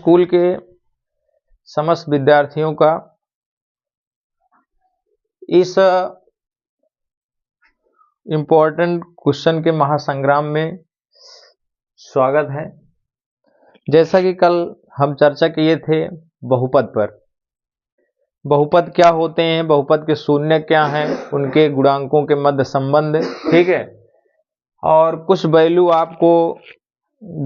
School के समस्त विद्यार्थियों का इस इम्पोर्टेंट क्वेश्चन के महासंग्राम में स्वागत है। जैसा कि कल हम चर्चा किए थे बहुपद पर, बहुपद क्या होते हैं, बहुपद के शून्य क्या हैं, उनके गुणांकों के मध्य संबंध, ठीक है। और कुछ वैल्यू आपको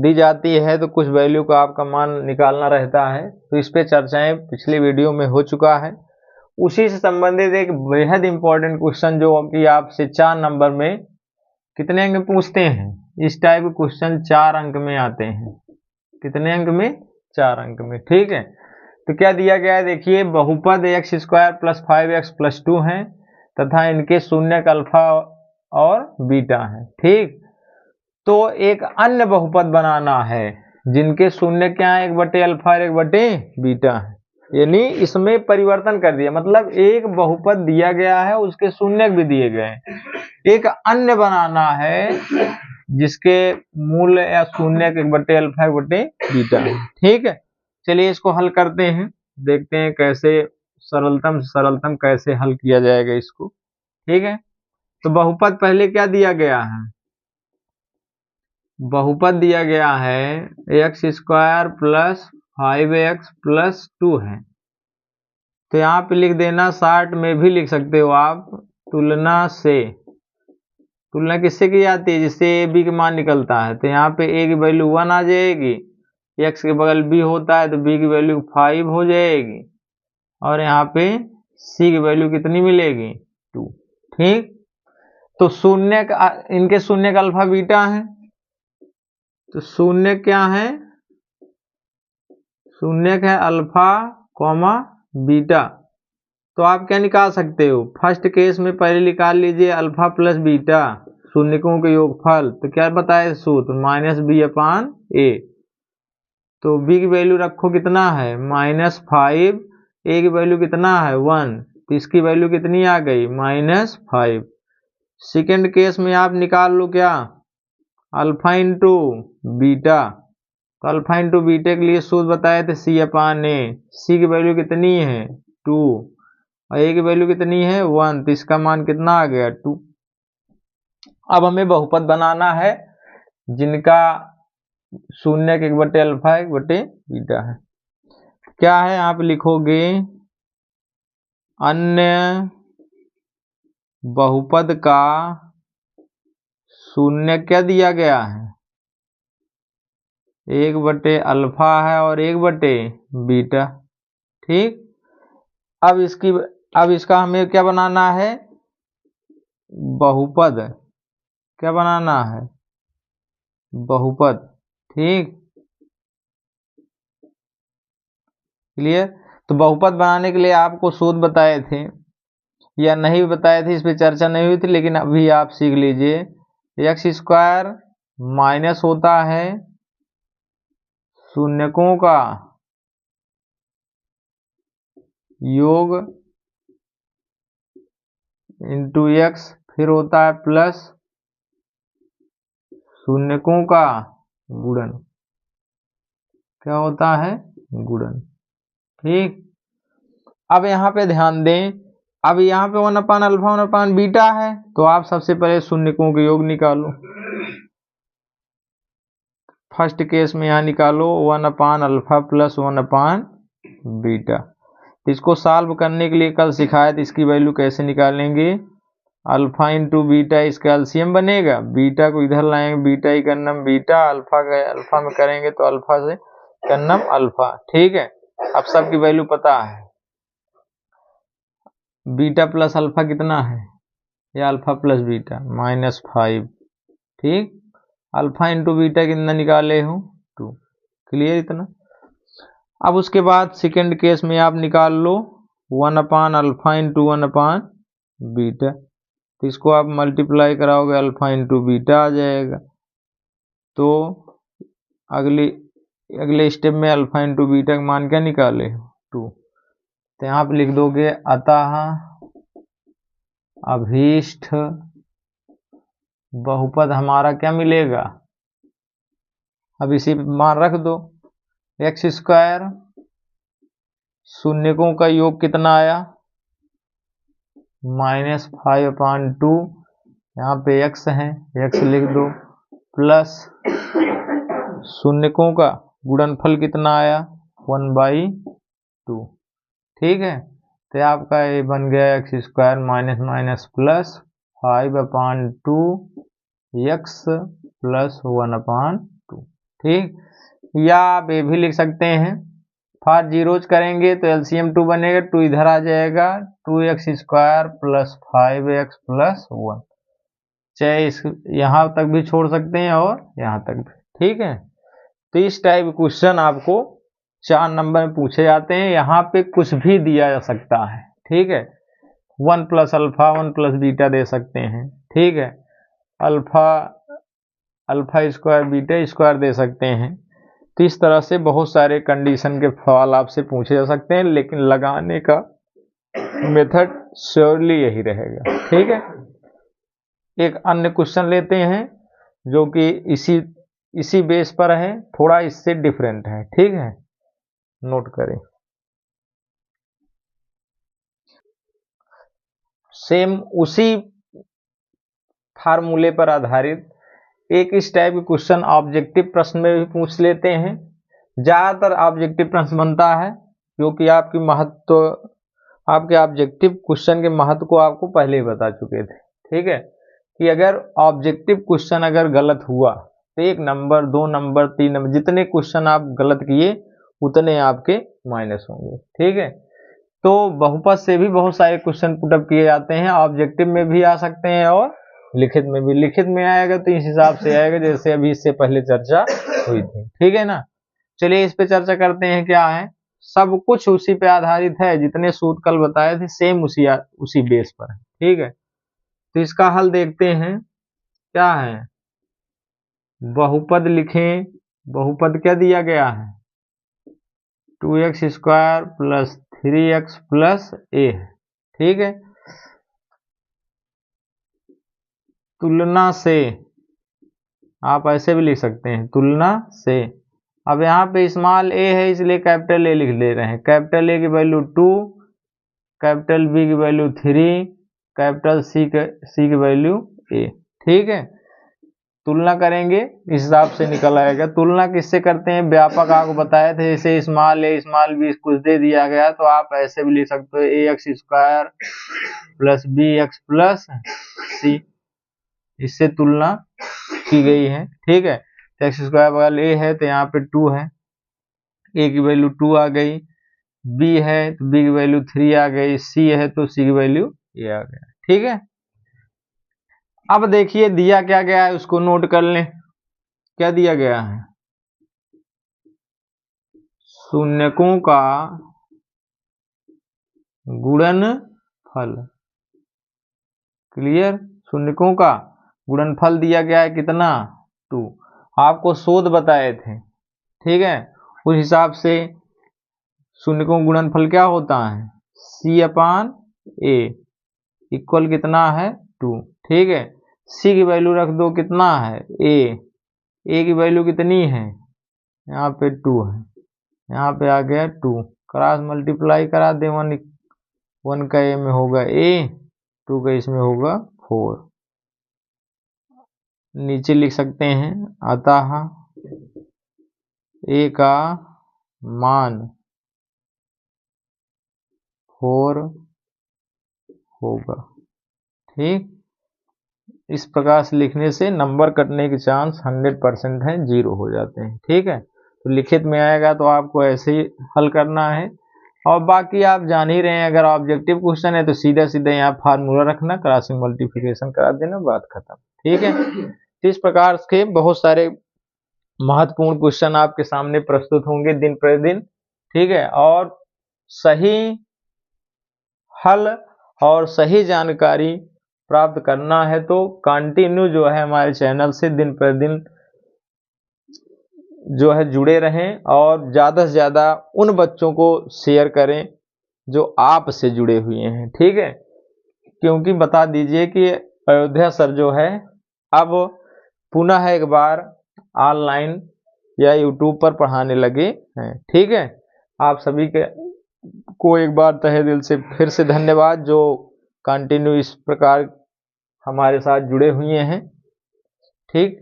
दी जाती है तो कुछ वैल्यू का आपका मान निकालना रहता है, तो इस पे चर्चाएं पिछली वीडियो में हो चुका है। उसी से संबंधित एक बेहद इंपॉर्टेंट क्वेश्चन जो कि आपसे 4 नंबर में कितने अंक पूछते हैं, इस टाइप के क्वेश्चन 4 अंक में आते हैं। कितने अंक में? 4 अंक में, ठीक है। तो क्या दिया गया है देखिए, बहुपद x² + 5x + 2 है तथा इनके शून्यक अल्फा और बीटा है, ठीक। तो एक अन्य बहुपद बनाना है जिनके शून्य क्या है, 1/अल्फा और 1/बीटा है, यानी इसमें परिवर्तन कर दिया। मतलब एक बहुपद दिया गया है, उसके शून्य भी दिए गए हैं, एक अन्य बनाना है जिसके मूल या शून्य 1/अल्फा 1/बीटा है, ठीक है। चलिए इसको हल करते हैं, देखते हैं कैसे सरलतम से सरलतम कैसे हल किया जाएगा इसको, ठीक है। तो बहुपद पहले क्या दिया गया है, बहुपद दिया गया है x² + 5x + 2 है। तो यहाँ पे लिख देना, 60 में भी लिख सकते हो आप, तुलना से। तुलना किससे की जाती है? जिससे a b का मान निकलता है। तो यहाँ पे a की वैल्यू 1 आ जाएगी, x के बगल b होता है तो b की वैल्यू 5 हो जाएगी, और यहाँ पे c की वैल्यू कितनी मिलेगी? 2, ठीक। तो शून्य का, इनके शून्य का अल्फा बीटा है, तो शून्य क्या है? शून्य है अल्फा कॉमा बीटा। तो आप क्या निकाल सकते हो, फर्स्ट केस में पहले निकाल लीजिए अल्फा प्लस बीटा, शून्यकों के योगफल। तो क्या बताए सूत्र, -b/a। तो b की वैल्यू रखो, कितना है? -5। a की वैल्यू कितना है? 1, तो इसकी वैल्यू कितनी आ गई? -5। सेकेंड केस में आप निकाल लो क्या, अल्फा इंटू बीटा। तो अल्फा इंटू बीटा के लिए सूत्र बताए थे c/a। c की वैल्यू कितनी है? 2, और a की वैल्यू कितनी है? 1, तो इसका मान कितना आ गया? 2। अब हमें बहुपद बनाना है जिनका शून्य 1/अल्फा 1/बीटा है। क्या है, आप लिखोगे अन्य बहुपद का शून्य क्या दिया गया है? 1/अल्फा है और 1/बीटा, ठीक। अब इसका हमें क्या बनाना है? बहुपद। क्या बनाना है? बहुपद, ठीक, क्लियर। तो बहुपद बनाने के लिए आपको सूत्र बताए थे या नहीं बताए थे, इस पे चर्चा नहीं हुई थी, लेकिन अभी आप सीख लीजिए। x² माइनस होता है शून्यकों का योग इंटू x, फिर होता है प्लस शून्यकों का गुणन। क्या होता है? गुणन, ठीक। अब यहाँ पे ध्यान दें, अब यहाँ पे 1/अल्फा 1/बीटा है, तो आप सबसे पहले शून्यकों के योग निकालो। फर्स्ट केस में यहाँ निकालो 1/अल्फा + 1/बीटा। इसको सॉल्व करने के लिए कल सिखाया था, इसकी वैल्यू कैसे निकालेंगे। अल्फा इंटू बीटा, इसका एलसीएम बनेगा, बीटा को इधर लाएंगे, बीटा ही कर्नम बीटा, अल्फा का अल्फा में करेंगे तो अल्फा से कर्नम अल्फा, ठीक है। अब सबकी वैल्यू पता है, बीटा प्लस अल्फा कितना है, या अल्फा प्लस बीटा -5, ठीक। अल्फा इंटू बीटा कितना निकाले हो? 2, क्लियर इतना। अब उसके बाद सेकेंड केस में आप निकाल लो 1/अल्फा इंटू 1/बीटा। तो इसको आप मल्टीप्लाई कराओगे, अल्फा इंटू बीटा आ जाएगा। तो अगले स्टेप में अल्फा इंटू बीटा का मान क्या निकाले? 2। तो यहाँ पे लिख दोगे, अतः अभीष्ट बहुपद हमारा क्या मिलेगा? अब इसी मान रख दो, एक्स स्क्वायर, शून्यकों का योग कितना आया -5/2, यहाँ पे x है, x लिख दो, प्लस शून्यकों का गुणनफल कितना आया 1/2। ठीक है, तो आपका ये बन गया x square minus minus plus 5/2 x plus 1/2। ठीक, या आप ये भी लिख सकते हैं, फार जीरोज करेंगे तो एलसीएम 2 बनेगा, 2 इधर आ जाएगा, 2x square plus 5x plus 1, चाहे इस यहाँ तक भी छोड़ सकते हैं और यहाँ तक भी। ठीक है, तो इस टाइप क्वेश्चन आपको 4 नंबर में पूछे जाते हैं। यहाँ पे कुछ भी दिया जा सकता है। ठीक है, 1 प्लस अल्फा 1 प्लस बीटा दे सकते हैं। ठीक है, अल्फा स्क्वायर बीटा स्क्वायर दे सकते हैं। तो इस तरह से बहुत सारे कंडीशन के सवाल आपसे पूछे जा सकते हैं, लेकिन लगाने का मेथड श्योरली यही रहेगा। ठीक है, एक अन्य क्वेश्चन लेते हैं जो कि इसी बेस पर है, थोड़ा इससे डिफरेंट है। ठीक है, नोट करें। सेम उसी फार्मूले पर आधारित एक इस टाइप के क्वेश्चन ऑब्जेक्टिव प्रश्न में भी पूछ लेते हैं। ज्यादातर ऑब्जेक्टिव प्रश्न बनता है क्योंकि आपके ऑब्जेक्टिव क्वेश्चन के महत्व को आपको पहले ही बता चुके थे। ठीक है, कि अगर ऑब्जेक्टिव क्वेश्चन अगर गलत हुआ तो 1 नंबर 2 नंबर 3 नंबर, जितने क्वेश्चन आप गलत किए उतने आपके माइनस होंगे। ठीक है, तो बहुपद से भी बहुत सारे क्वेश्चन पुटअप किए जाते हैं, ऑब्जेक्टिव में भी आ सकते हैं और लिखित में भी। लिखित में आएगा तो इस हिसाब से आएगा जैसे अभी इससे पहले चर्चा हुई थी। ठीक है ना, चलिए इस पे चर्चा करते हैं। क्या है, सब कुछ उसी पे आधारित है, जितने सूत्र कल बताए थे सेम उसी बेस पर है। ठीक है, तो इसका हल देखते हैं। क्या है, बहुपद लिखें। बहुपद क्या दिया गया है, 2x square plus 3x plus a है। ठीक है, तुलना से आप ऐसे भी लिख सकते हैं, तुलना से। अब यहाँ पे स्मॉल a है इसलिए कैपिटल A लिख ले रहे हैं। कैपिटल A की वैल्यू 2, कैपिटल B की वैल्यू 3, कैपिटल C की वैल्यू a। ठीक है, तुलना करेंगे इस हिसाब से निकल आएगा। तुलना किससे करते हैं, व्यापक आपको बताए थे, जैसे स्मॉल a स्मॉल b कुछ दे दिया गया तो आप ऐसे भी लिख सकते हो ax square plus bx plus c, इससे तुलना की गई है। ठीक है, एक्स स्क्वायर बगल a है तो यहाँ पे 2 है, a की वैल्यू 2 आ गई, b है तो b की वैल्यू 3 आ गई, c है तो c की वैल्यू a आ गया। ठीक है, अब देखिए दिया क्या गया है उसको नोट कर लें। क्या दिया गया है, शून्यकों का गुणनफल। क्लियर, शून्यकों का गुणनफल दिया गया है कितना 2, आपको शोध बताए थे। ठीक है, उस हिसाब से शून्यकों का गुणनफल क्या होता है, c/a इक्वल कितना है 2। ठीक है, c की वैल्यू रख दो, कितना है a की वैल्यू कितनी है, यहाँ पे 2 है, यहाँ पे आ गया 2, क्रॉस मल्टीप्लाई करा दे, 1 का a में होगा a, 2 का इसमें होगा 4। नीचे लिख सकते हैं, अतः a का मान 4 होगा। ठीक, इस प्रकार से लिखने से नंबर कटने के चांस 100% हैं, 0 हो जाते हैं। ठीक है, तो लिखित में आएगा तो आपको ऐसे ही हल करना है, और बाकी आप जान ही रहे हैं, अगर ऑब्जेक्टिव क्वेश्चन है तो सीधा सीधा यहाँ फार्मूला रखना, क्रॉसिंग मल्टीप्लिकेशन करा देना, बात खत्म। ठीक है, तो इस प्रकार के बहुत सारे महत्वपूर्ण क्वेश्चन आपके सामने प्रस्तुत होंगे दिन प्रतिदिन। ठीक है, और सही हल और सही जानकारी प्राप्त करना है तो कंटिन्यू जो है हमारे चैनल से दिन प्रतिदिन जो है जुड़े रहें, और ज़्यादा से ज़्यादा उन बच्चों को शेयर करें जो आप से जुड़े हुए हैं। ठीक है, क्योंकि बता दीजिए कि अयोध्या सर जो है अब पुनः एक बार ऑनलाइन या यूट्यूब पर पढ़ाने लगे हैं। ठीक है, आप सभी के को एक बार तहे दिल से फिर से धन्यवाद जो कंटिन्यू इस प्रकार हमारे साथ जुड़े हुए हैं। ठीक,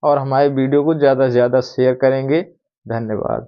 और हमारे वीडियो को ज़्यादा से ज़्यादा शेयर करेंगे। धन्यवाद।